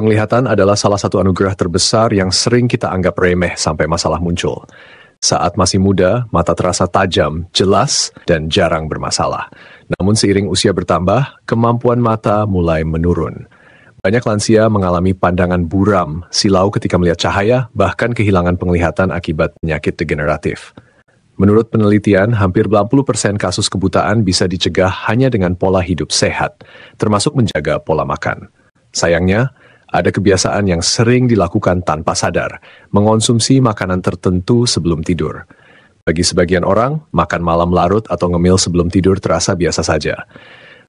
Penglihatan adalah salah satu anugerah terbesar yang sering kita anggap remeh sampai masalah muncul. Saat masih muda, mata terasa tajam, jelas, dan jarang bermasalah. Namun seiring usia bertambah, kemampuan mata mulai menurun. Banyak lansia mengalami pandangan buram, silau ketika melihat cahaya, bahkan kehilangan penglihatan akibat penyakit degeneratif. Menurut penelitian, hampir 80% kasus kebutaan bisa dicegah hanya dengan pola hidup sehat, termasuk menjaga pola makan. Sayangnya, ada kebiasaan yang sering dilakukan tanpa sadar, mengonsumsi makanan tertentu sebelum tidur. Bagi sebagian orang, makan malam larut atau ngemil sebelum tidur terasa biasa saja.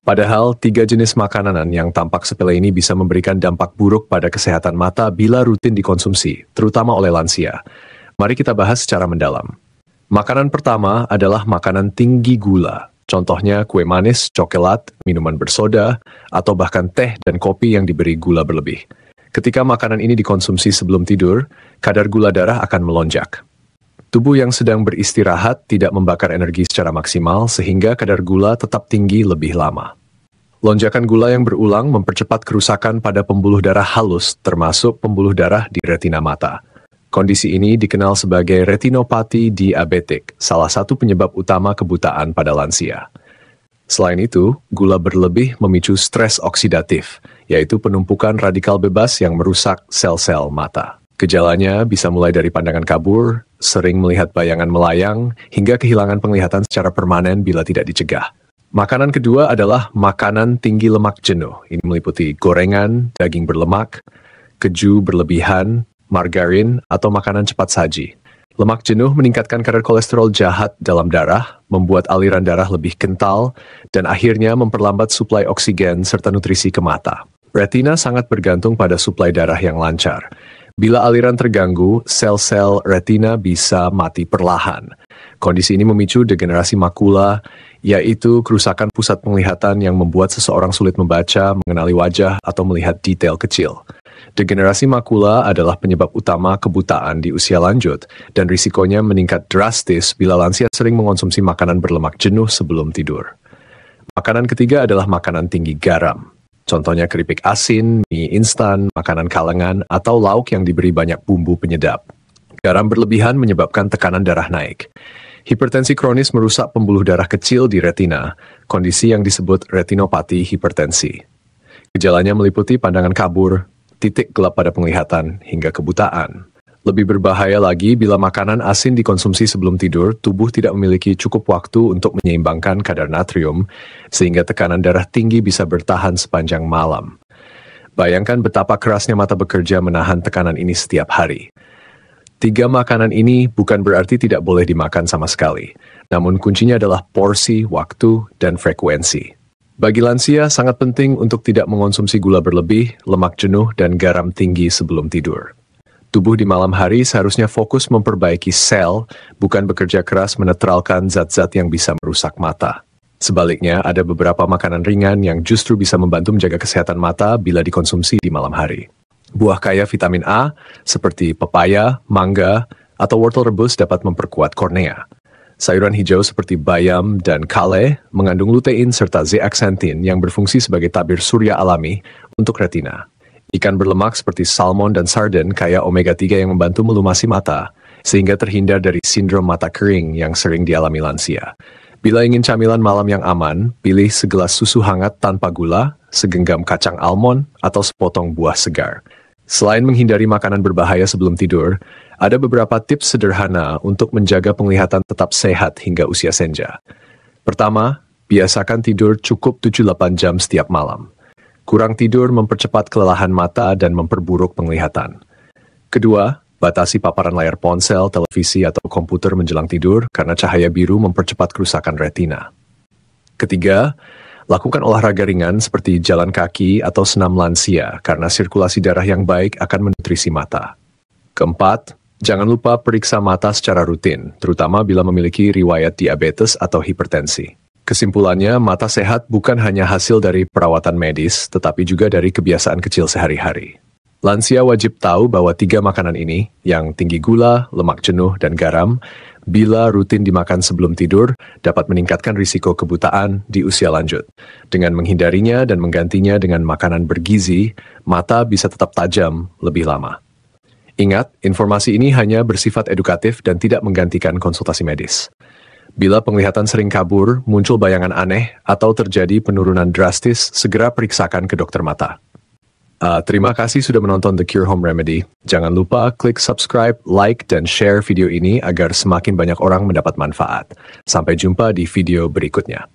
Padahal, 3 jenis makanan yang tampak sepele ini bisa memberikan dampak buruk pada kesehatan mata bila rutin dikonsumsi, terutama oleh lansia. Mari kita bahas secara mendalam. Makanan pertama adalah makanan tinggi gula. Contohnya kue manis, coklat, minuman bersoda, atau bahkan teh dan kopi yang diberi gula berlebih. Ketika makanan ini dikonsumsi sebelum tidur, kadar gula darah akan melonjak. Tubuh yang sedang beristirahat tidak membakar energi secara maksimal sehingga kadar gula tetap tinggi lebih lama. Lonjakan gula yang berulang mempercepat kerusakan pada pembuluh darah halus, termasuk pembuluh darah di retina mata. Kondisi ini dikenal sebagai retinopati diabetik, salah satu penyebab utama kebutaan pada lansia. Selain itu, gula berlebih memicu stres oksidatif, yaitu penumpukan radikal bebas yang merusak sel-sel mata. Gejalanya bisa mulai dari pandangan kabur, sering melihat bayangan melayang, hingga kehilangan penglihatan secara permanen bila tidak dicegah. Makanan kedua adalah makanan tinggi lemak jenuh. Ini meliputi gorengan, daging berlemak, keju berlebihan, margarin, atau makanan cepat saji. Lemak jenuh meningkatkan kadar kolesterol jahat dalam darah, membuat aliran darah lebih kental, dan akhirnya memperlambat suplai oksigen serta nutrisi ke mata. Retina sangat bergantung pada suplai darah yang lancar. Bila aliran terganggu, sel-sel retina bisa mati perlahan. Kondisi ini memicu degenerasi makula, yaitu kerusakan pusat penglihatan yang membuat seseorang sulit membaca, mengenali wajah, atau melihat detail kecil. Degenerasi makula adalah penyebab utama kebutaan di usia lanjut, dan risikonya meningkat drastis bila lansia sering mengonsumsi makanan berlemak jenuh sebelum tidur. Makanan ketiga adalah makanan tinggi garam. Contohnya keripik asin, mie instan, makanan kalengan, atau lauk yang diberi banyak bumbu penyedap. Garam berlebihan menyebabkan tekanan darah naik. Hipertensi kronis merusak pembuluh darah kecil di retina, kondisi yang disebut retinopati hipertensi. Gejalanya meliputi pandangan kabur, titik gelap pada penglihatan, hingga kebutaan. Lebih berbahaya lagi bila makanan asin dikonsumsi sebelum tidur, tubuh tidak memiliki cukup waktu untuk menyeimbangkan kadar natrium, sehingga tekanan darah tinggi bisa bertahan sepanjang malam. Bayangkan betapa kerasnya mata bekerja menahan tekanan ini setiap hari. 3 makanan ini bukan berarti tidak boleh dimakan sama sekali, namun kuncinya adalah porsi, waktu, dan frekuensi. Bagi lansia, sangat penting untuk tidak mengonsumsi gula berlebih, lemak jenuh, dan garam tinggi sebelum tidur. Tubuh di malam hari seharusnya fokus memperbaiki sel, bukan bekerja keras menetralkan zat-zat yang bisa merusak mata. Sebaliknya, ada beberapa makanan ringan yang justru bisa membantu menjaga kesehatan mata bila dikonsumsi di malam hari. Buah kaya vitamin A, seperti pepaya, mangga, atau wortel rebus dapat memperkuat kornea. Sayuran hijau seperti bayam dan kale mengandung lutein serta zeaxanthin yang berfungsi sebagai tabir surya alami untuk retina. Ikan berlemak seperti salmon dan sarden kaya omega-3 yang membantu melumasi mata, sehingga terhindar dari sindrom mata kering yang sering dialami lansia. Bila ingin camilan malam yang aman, pilih segelas susu hangat tanpa gula, segenggam kacang almond, atau sepotong buah segar. Selain menghindari makanan berbahaya sebelum tidur, ada beberapa tips sederhana untuk menjaga penglihatan tetap sehat hingga usia senja. Pertama, biasakan tidur cukup 7-8 jam setiap malam. Kurang tidur mempercepat kelelahan mata dan memperburuk penglihatan. Kedua, batasi paparan layar ponsel, televisi, atau komputer menjelang tidur karena cahaya biru mempercepat kerusakan retina. Ketiga, lakukan olahraga ringan seperti jalan kaki atau senam lansia karena sirkulasi darah yang baik akan menutrisi mata. Keempat, jangan lupa periksa mata secara rutin, terutama bila memiliki riwayat diabetes atau hipertensi. Kesimpulannya, mata sehat bukan hanya hasil dari perawatan medis, tetapi juga dari kebiasaan kecil sehari-hari. Lansia wajib tahu bahwa 3 makanan ini, yang tinggi gula, lemak jenuh, dan garam, bila rutin dimakan sebelum tidur dapat meningkatkan risiko kebutaan di usia lanjut. Dengan menghindarinya dan menggantinya dengan makanan bergizi, mata bisa tetap tajam lebih lama. Ingat, informasi ini hanya bersifat edukatif dan tidak menggantikan konsultasi medis. Bila penglihatan sering kabur, muncul bayangan aneh, atau terjadi penurunan drastis, segera periksakan ke dokter mata. Terima kasih sudah menonton The Cure Home Remedy. Jangan lupa klik subscribe, like, dan share video ini agar semakin banyak orang mendapat manfaat. Sampai jumpa di video berikutnya.